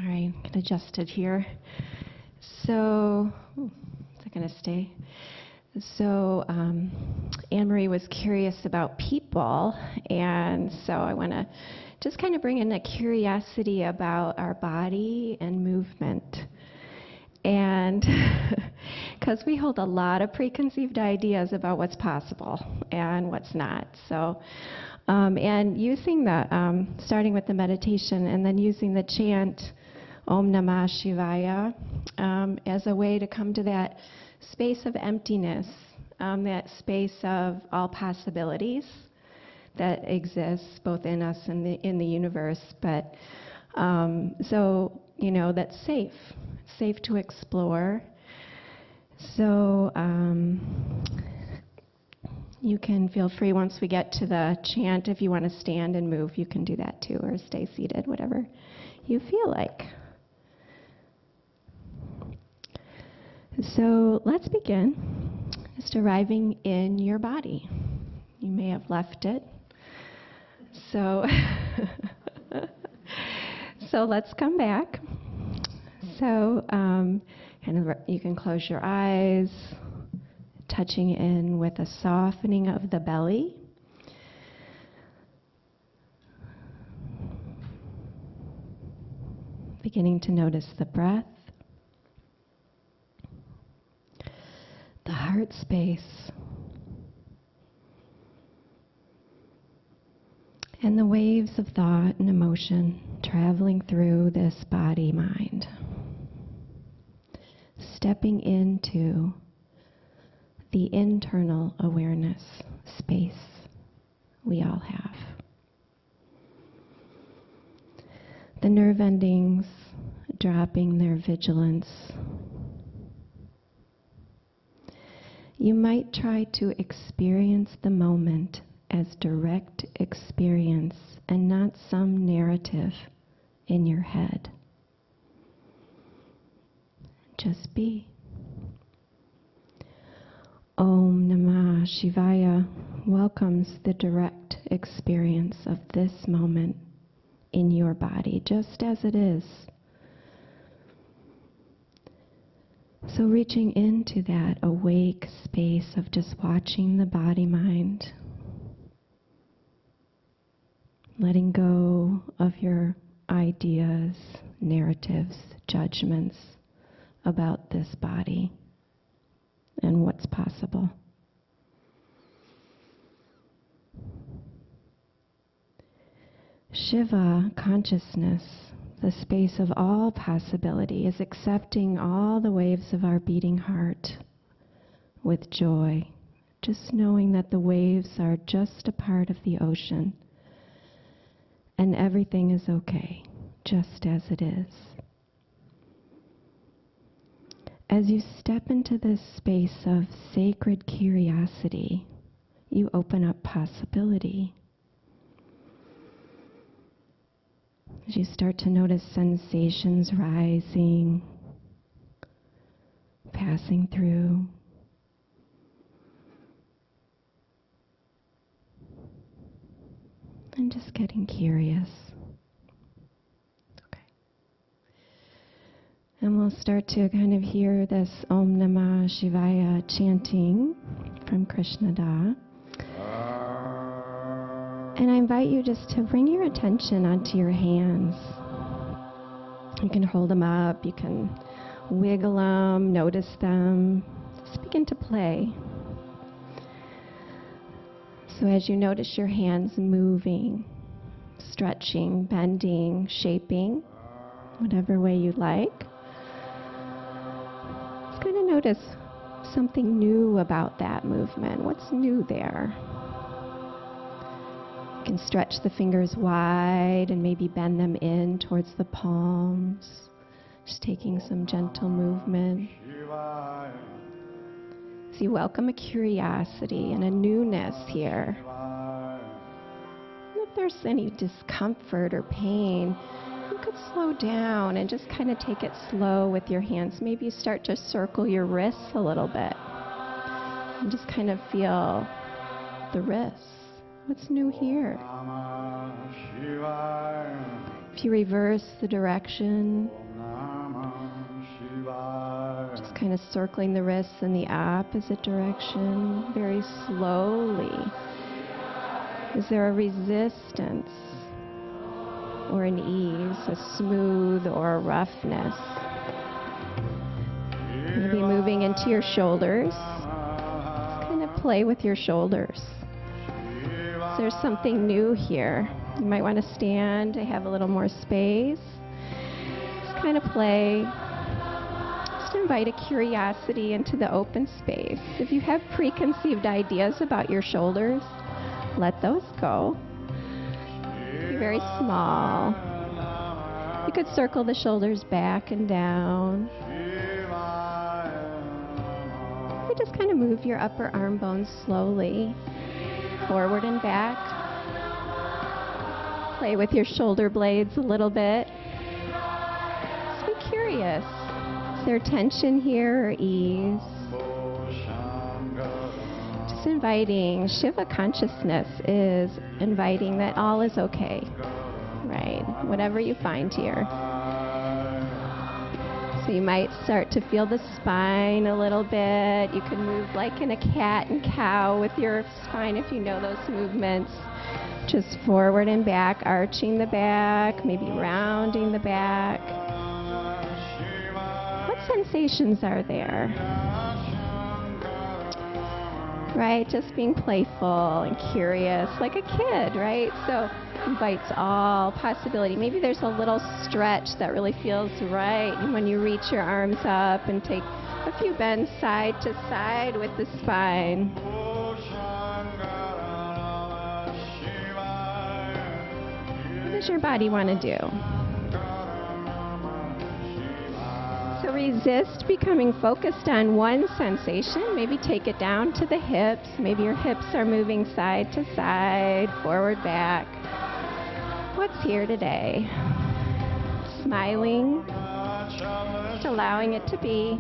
right, get adjusted here. So, is it going to stay? So, Anne Marie was curious about people, and so I want to just kind of bring in a curiosity about our body and movement. And because we hold a lot of preconceived ideas about what's possible and what's not. So, and using the, starting with the meditation and then using the chant, Om Namah Shivaya, as a way to come to that space of emptiness, that space of all possibilities that exists both in us and in the universe. But so, you know, that's safe. It's safe to explore. So you can feel free once we get to the chant. If you want to stand and move, you can do that too, or stay seated, whatever you feel like. So let's begin. Just arriving in your body. You may have left it. So, so let's come back. So you can close your eyes, touching in with a softening of the belly. Beginning to notice the breath. The heart space, and the waves of thought and emotion traveling through this body-mind, stepping into the internal awareness space we all have. The nerve endings dropping their vigilance. You might try to experience the moment as direct experience and not some narrative in your head. Just be. Om Namah Shivaya welcomes the direct experience of this moment in your body, just as it is. So reaching into that awake space of just watching the body-mind, letting go of your ideas, narratives, judgments about this body and what's possible. Shiva consciousness, the space of all possibility, is accepting all the waves of our beating heart with joy, just knowing that the waves are just a part of the ocean and everything is okay, just as it is. As you step into this space of sacred curiosity, you open up possibility. As you start to notice sensations rising, passing through, and just getting curious. Okay. And we'll start to kind of hear this Om Namah Shivaya chanting from Krishna Da. And I invite you just to bring your attention onto your hands. You can hold them up, you can wiggle them, notice them. Just begin to play. So as you notice your hands moving, stretching, bending, shaping, whatever way you like, just kind of notice something new about that movement. What's new there? You can stretch the fingers wide and maybe bend them in towards the palms, just taking some gentle movement. So you welcome a curiosity and a newness here. And if there's any discomfort or pain, you could slow down and just kind of take it slow with your hands. Maybe you start to circle your wrists a little bit and just kind of feel the wrists. What's new here? If you reverse the direction, just kind of circling the wrists in the opposite direction very slowly. Is there a resistance or an ease, a smooth or a roughness? Maybe moving into your shoulders. Just kind of play with your shoulders. So there's something new here. You might want to stand to have a little more space. Just kind of play. Just invite a curiosity into the open space. If you have preconceived ideas about your shoulders, let those go. Be very small. You could circle the shoulders back and down. You just kind of move your upper arm bones slowly, forward and back. Play with your shoulder blades a little bit. Just be curious. Is there tension here or ease? Just inviting. Shiva consciousness is inviting that all is okay, right? Whatever you find here. So you might start to feel the spine a little bit. You can move like in a cat and cow with your spine if you know those movements. Just forward and back, arching the back, maybe rounding the back. What sensations are there? Right, just being playful and curious, like a kid, right? So invites all possibility. Maybe there's a little stretch that really feels right when you reach your arms up and take a few bends side to side with the spine. What does your body want to do? So resist becoming focused on one sensation. Maybe take it down to the hips. Maybe your hips are moving side to side, forward, back. What's here today? Smiling, just allowing it to be.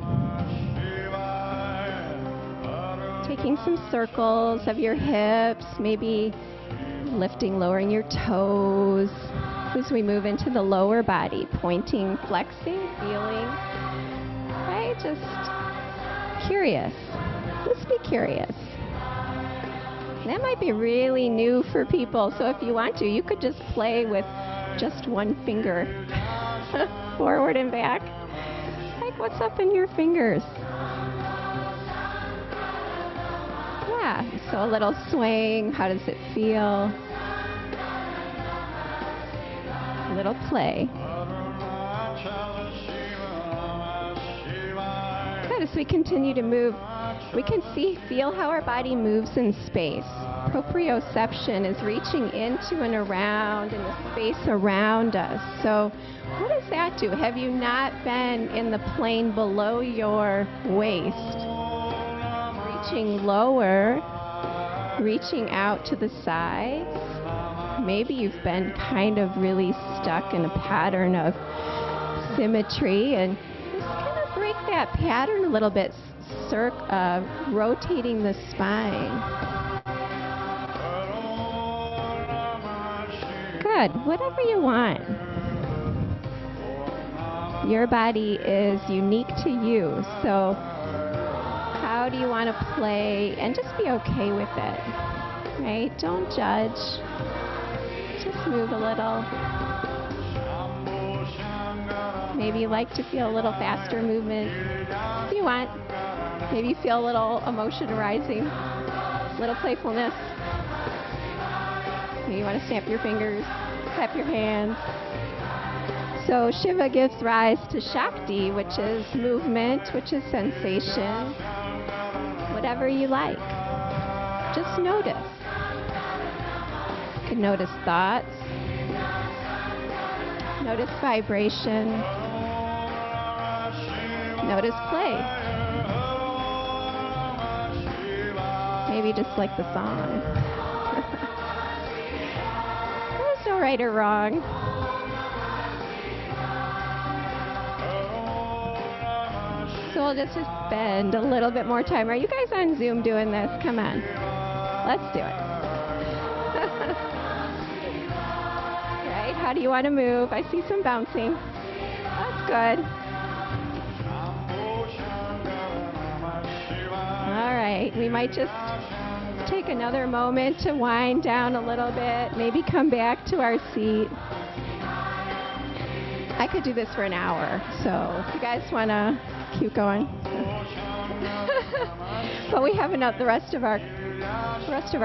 Taking some circles of your hips, maybe lifting, lowering your toes as we move into the lower body, pointing, flexing, feeling. Right? Just curious. Just be curious. That might be really new for people, so if you want to, you could just play with just one finger, forward and back. Like, what's up in your fingers? Yeah, so a little swing. How does it feel? A little play. Good. As we continue to move, we can feel how our body moves in space. Proprioception is reaching into and around in the space around us. So what does that do? Have you not been in the plane below your waist? Reaching lower, reaching out to the sides. Maybe you've been kind of really stuck in a pattern of symmetry, and just kind of break that pattern a little bit. Rotating the spine. Good. Whatever you want. Your body is unique to you, so how do you want to play? And just be okay with it, right? Don't judge. Just move a little. Maybe you like to feel a little faster movement if you want. Maybe you feel a little emotion rising, a little playfulness. Maybe you want to snap your fingers, clap your hands. So Shiva gives rise to Shakti, which is movement, which is sensation. Whatever you like. Just notice. You can notice thoughts. Notice vibration. Notice play. Maybe just like the song. There's no right or wrong. So we'll just spend a little bit more time. Are you guys on Zoom doing this? Come on. Let's do it. Right? How body you want to move. I see some bouncing. That's good. All right, we might just take another moment to wind down a little bit, maybe come back to our seat. I could do this for an hour, so if you guys want to keep going. But we have the rest of our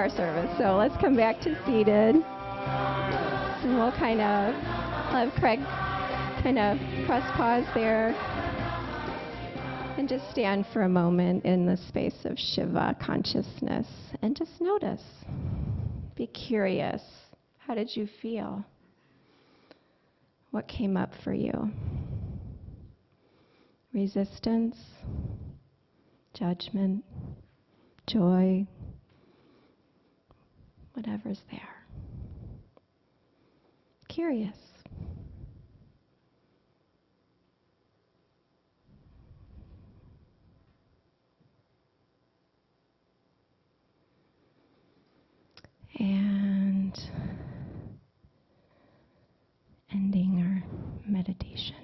service, so let's come back to seated. And we'll kind of have Craig kind of press pause there and just stand for a moment in the space of Shiva consciousness and just notice. Be curious. How did you feel? What came up for you? Resistance, judgment, joy, whatever's there. Curious. And ending our meditation.